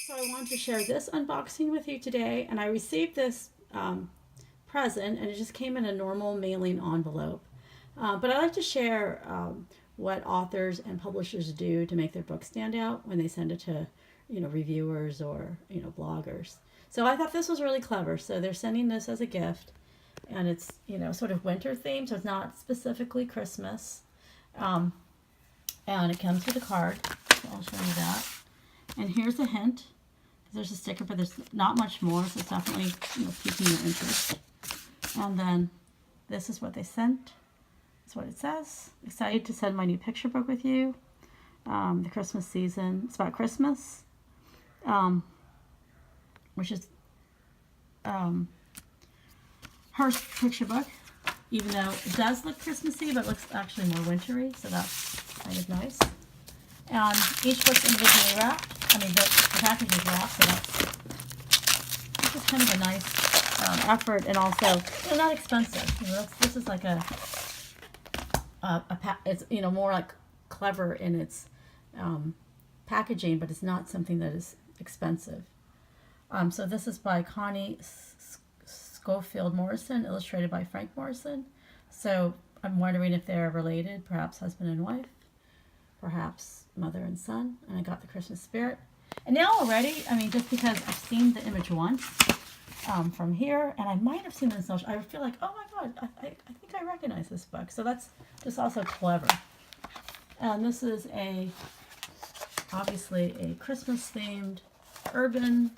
So I wanted to share this unboxing with you today, and I received this present, and it just came in a normal mailing envelope. But I like to share what authors and publishers do to make their book stand out when they send it to, reviewers or bloggers. So I thought this was really clever. So they're sending this as a gift, and it's sort of winter themed, so it's not specifically Christmas. Um, and it comes with a card. So I'll show you that. And here's a hint. There's a sticker, but there's not much more, so it's definitely piquing your interest. And then this is what they sent. That's what it says. Excited to send my new picture book with you. The Christmas season. It's about Christmas, which is her picture book. Even though it does look Christmassy, but it looks actually more wintry, so that's kind of nice. And each book's individually wrapped. The package is wrapped, so that's just kind of a nice effort, and also not expensive. This is like it's more like clever in its packaging, but it's not something that is expensive. So this is by Connie Schofield-Morrison, illustrated by Frank Morrison. So I'm wondering if they're related, perhaps husband and wife, perhaps mother and son. And I got the Christmas spirit. And now already, just because I've seen the image once from here, and I might have seen it in social, I feel like, oh my God, I think I recognize this book. So that's just also clever. And this is obviously a Christmas themed urban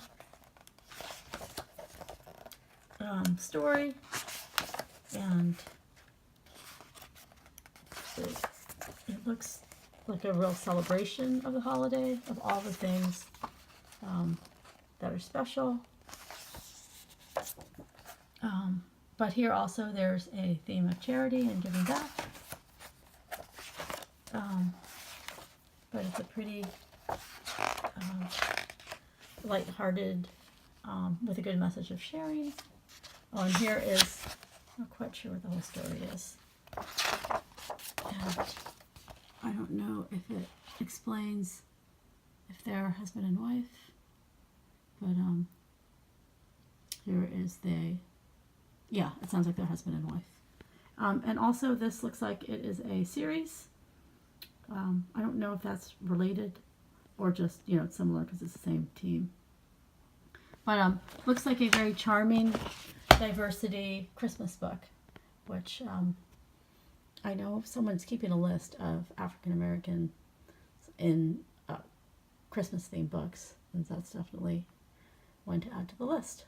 story. And it looks like a real celebration of the holiday, of all the things that are special. But here also there's a theme of charity and giving back. But it's a pretty light-hearted, with a good message of sharing. Oh, and here is, I'm not quite sure what the whole story is. And I don't know if it explains if they're husband and wife, but here is it sounds like they're husband and wife. And also this looks like it is a series. I don't know if that's related or just, it's similar because it's the same team. But looks like a very charming diversity Christmas book, which I know someone's keeping a list of African American in Christmas themed books, and that's definitely one to add to the list.